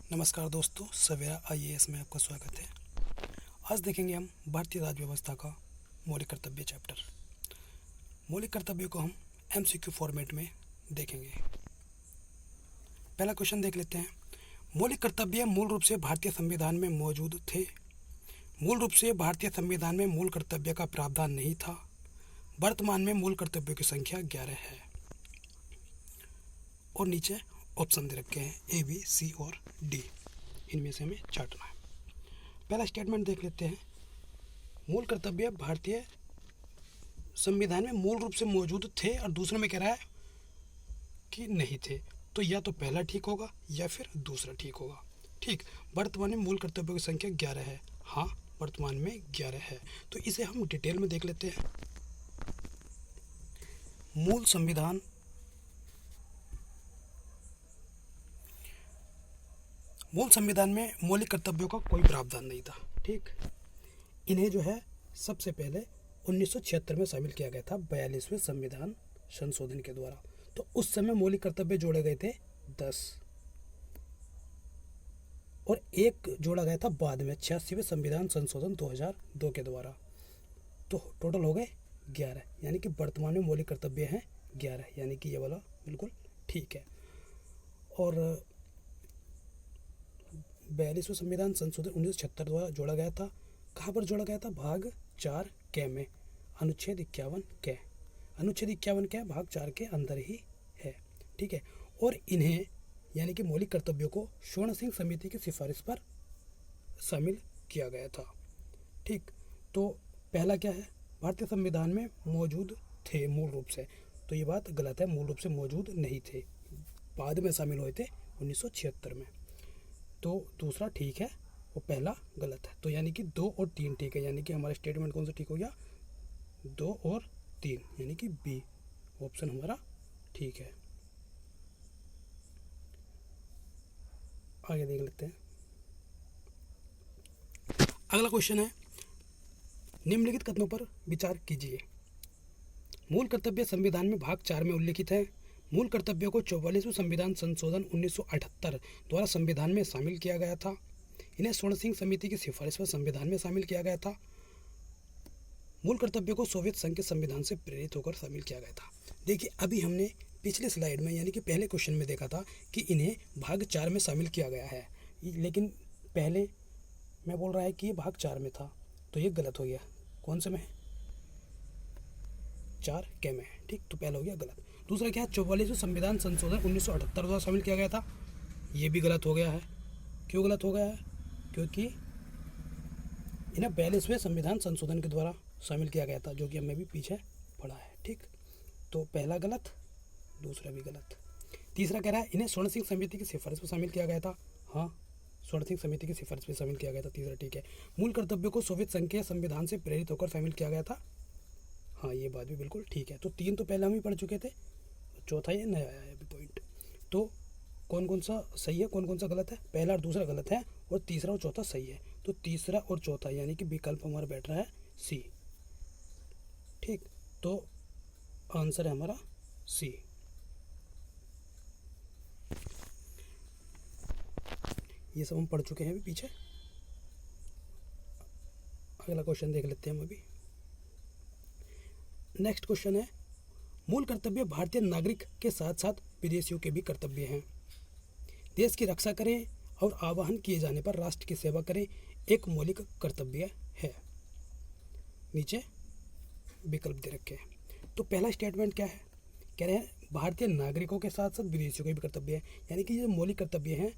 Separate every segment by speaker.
Speaker 1: नमस्कार दोस्तों, सवेरा आईएएस में आपका स्वागत है। आज देखेंगे हम भारतीय राज्य व्यवस्था का मौलिक कर्तव्य चैप्टर। मौलिक कर्तव्यों को हम एमसीक्यू फॉर्मेट में देखेंगे। पहला क्वेश्चन देख लेते हैं। मौलिक कर्तव्य मूल रूप से भारतीय संविधान में मौजूद थे। मूल रूप से भारतीय संविधान में मूल कर्तव्य का प्रावधान नहीं था। वर्तमान में मूल कर्तव्यों की संख्या 11 है। और नीचे ऑप्शन दे रखे हैं ए, बी, सी और डी। इनमें से हमें छांटना है। पहला स्टेटमेंट देख लेते हैं। मूल कर्तव्य भारतीय संविधान में मूल रूप से मौजूद थे और दूसरे में कह रहा है कि नहीं थे। तो या तो पहला ठीक होगा या फिर दूसरा ठीक होगा। ठीक, वर्तमान में मूल कर्तव्यों की संख्या 11 है। हाँ, वर्तमान में 11 है। तो इसे हम डिटेल में देख लेते हैं। मूल संविधान में मौलिक कर्तव्यों का कोई प्रावधान नहीं था। ठीक, इन्हें जो है सबसे पहले 1976 में शामिल किया गया था 42वें संविधान संशोधन के द्वारा। तो उस समय मौलिक कर्तव्य जोड़े गए थे 10 और एक जोड़ा गया था बाद में 86वें संविधान संशोधन 2002 के द्वारा। तो टोटल हो गए 11, यानी कि वर्तमान में मौलिक कर्तव्य हैं 11, यानी कि ये वाला बिल्कुल ठीक है। और 42वें संविधान संशोधन 1976 द्वारा जोड़ा गया था। कहाँ पर जोड़ा गया था? भाग 4 कै में, अनुच्छेद 51 कै। अनुच्छेद 51 कै भाग 4 के अंदर ही है। ठीक है। और इन्हें यानी कि मौलिक कर्तव्यों को स्वर्ण सिंह समिति की सिफारिश पर शामिल किया गया था। ठीक, तो पहला क्या है? भारतीय संविधान में मौजूद थे मूल रूप से। तो ये बात गलत है, मूल रूप से मौजूद नहीं थे, बाद में शामिल हुए थे 1976 में। तो दूसरा ठीक है और पहला गलत है। तो यानी कि 2 और 3 ठीक है, यानी कि हमारा स्टेटमेंट कौन सा ठीक हो गया? 2 और 3, यानी कि बी ऑप्शन हमारा ठीक है। आगे देख लेते हैं। अगला क्वेश्चन है, निम्नलिखित कथनों पर विचार कीजिए। मूल कर्तव्य संविधान में भाग 4 में उल्लिखित है। मूल कर्तव्यों को 44वें संविधान संशोधन 1978 द्वारा संविधान में शामिल किया गया था। इन्हें स्वर्ण सिंह समिति की सिफारिश पर संविधान में शामिल किया गया था। मूल कर्तव्यों को सोवियत संघ के संविधान से प्रेरित होकर शामिल किया गया था। देखिए, अभी हमने पिछले स्लाइड में यानी कि पहले क्वेश्चन में देखा था कि इन्हें भाग 4 में शामिल किया गया है, लेकिन पहले मैं बोल रहा है कि ये भाग 4 में था, तो ये गलत हो गया। कौन से में है? 4 कै में है। ठीक, तो पहला हो गया गलत। दूसरा क्या है? 44वें संविधान संशोधन 1978 द्वारा शामिल किया गया था, ये भी गलत हो गया है। क्यों गलत हो गया है? क्योंकि इन्हें 42वें संविधान संशोधन के द्वारा शामिल किया गया था, जो कि हमें भी पीछे पढ़ा है। ठीक, तो पहला गलत, दूसरा भी गलत। तीसरा कह रहा है इन्हें स्वर्ण सिंह समिति की सिफारिश पर शामिल किया गया था। हाँ, स्वर्ण सिंह समिति की सिफारिश पर शामिल किया गया था, तीसरा ठीक है। मूल कर्तव्यों को सोवियत संघ के संविधान से प्रेरित होकर शामिल किया गया था। हाँ, ये बात भी बिल्कुल ठीक है। तो 3 तो पहले हम ही पढ़ चुके थे, चौथा ये नया आया है अभी पॉइंट। तो कौन कौन सा सही है, कौन कौन सा गलत है? पहला और दूसरा गलत है और तीसरा और चौथा सही है। तो तीसरा और चौथा यानी कि विकल्प हमारा बैठ रहा है सी। ठीक, तो आंसर है हमारा सी। ये सब हम पढ़ चुके हैं अभी पीछे। अगला क्वेश्चन देख लेते हैं हम अभी। नेक्स्ट क्वेश्चन है, मूल कर्तव्य भारतीय नागरिक के साथ साथ विदेशियों के भी कर्तव्य हैं। देश की रक्षा करें और आह्वान किए जाने पर राष्ट्र की सेवा करें, एक मौलिक कर्तव्य है। नीचे विकल्प दे रखे हैं। तो पहला स्टेटमेंट क्या है? कह रहे हैं भारतीय नागरिकों के साथ साथ विदेशियों के भी कर्तव्य है, यानी कि ये मौलिक कर्तव्य हैं,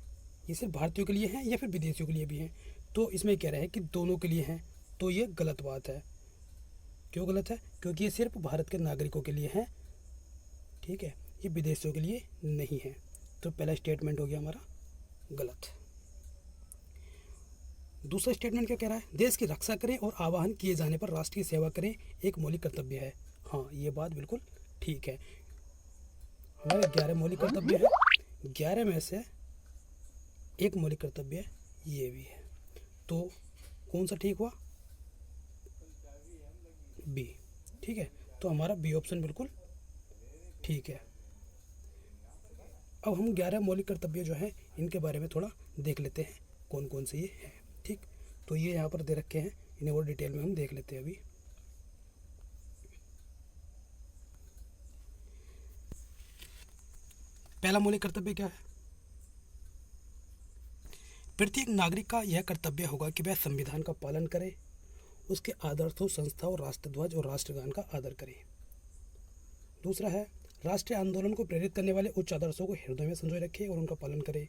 Speaker 1: ये सिर्फ भारतीयों के लिए हैं या फिर विदेशियों के लिए भी हैं? तो इसमें कह रहे हैं कि दोनों के लिए हैं। तो ये गलत बात है। क्यों गलत है? क्योंकि ये सिर्फ भारत के नागरिकों के लिए हैं। ठीक है, ये विदेशियों के लिए नहीं है। तो पहला स्टेटमेंट हो गया हमारा गलत। दूसरा स्टेटमेंट क्या कह रहा है? देश की रक्षा करें और आह्वान किए जाने पर राष्ट्र की सेवा करें, एक मौलिक कर्तव्य है। हाँ, ये बात बिल्कुल ठीक है। हमारे 11 मौलिक कर्तव्य है, 11 में से एक मौलिक कर्तव्य ये भी है। तो कौन सा ठीक हुआ? बी। ठीक है, तो हमारा बी ऑप्शन बिल्कुल ठीक है। अब हम 11 मौलिक कर्तव्य जो हैं इनके बारे में थोड़ा देख लेते हैं कौन कौन से ये हैं। ठीक, तो ये यहाँ पर दे रखे हैं, इन्हें और डिटेल में हम देख लेते हैं अभी। पहला मौलिक कर्तव्य क्या है? प्रत्येक नागरिक का यह कर्तव्य होगा कि वह संविधान का पालन करे, उसके आदर्शों, संस्थाओं, राष्ट्रध्वज और राष्ट्रगान का आदर करे। दूसरा है, राष्ट्रीय आंदोलन को प्रेरित करने वाले उच्च आदर्शों को हृदय में संजोए रखे और उनका पालन करे।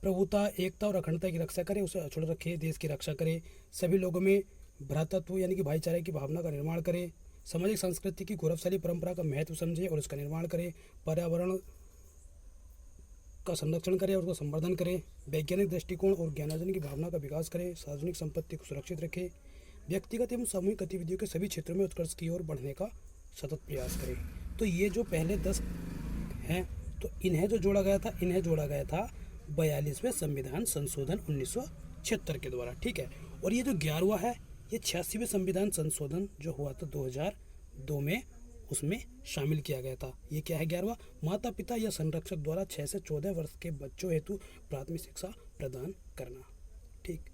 Speaker 1: प्रभुता, एकता और अखंडता की रक्षा करे, उसे अक्षुण्ण रखे, देश की रक्षा करे, सभी लोगों में भ्रातृत्व यानी कि भाईचारे की भावना का निर्माण करे, सामाजिक संस्कृति की गौरवशाली परंपरा का महत्व समझे और उसका निर्माण करे, पर्यावरण का संरक्षण करे और उसका संवर्धन करे, वैज्ञानिक दृष्टिकोण और ज्ञानार्जन की भावना का विकास करे, सार्वजनिक संपत्ति को सुरक्षित रखे, व्यक्तिगत एवं सामूहिक गतिविधियों के सभी क्षेत्रों में उत्कर्ष की ओर बढ़ने का सतत प्रयास करे। तो ये जो पहले 10 हैं, तो इन्हें जो जोड़ा गया था, इन्हें जोड़ा गया था 42वें संविधान संशोधन 1976 के द्वारा। ठीक है, और ये जो 11वां है, ये 86वें संविधान संशोधन जो हुआ था 2002 में, उसमें शामिल किया गया था। ये क्या है 11वां? माता पिता या संरक्षक द्वारा 6 से 14 वर्ष के बच्चों हेतु प्राथमिक शिक्षा प्रदान करना। ठीक,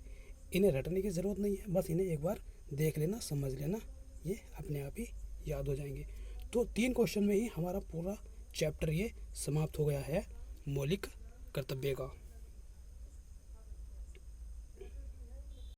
Speaker 1: इन्हें रटने की ज़रूरत नहीं है, बस इन्हें एक बार देख लेना, समझ लेना, ये अपने आप ही याद हो जाएंगे। तो 3 क्वेश्चन में ही हमारा पूरा चैप्टर ये समाप्त हो गया है मौलिक कर्तव्य का।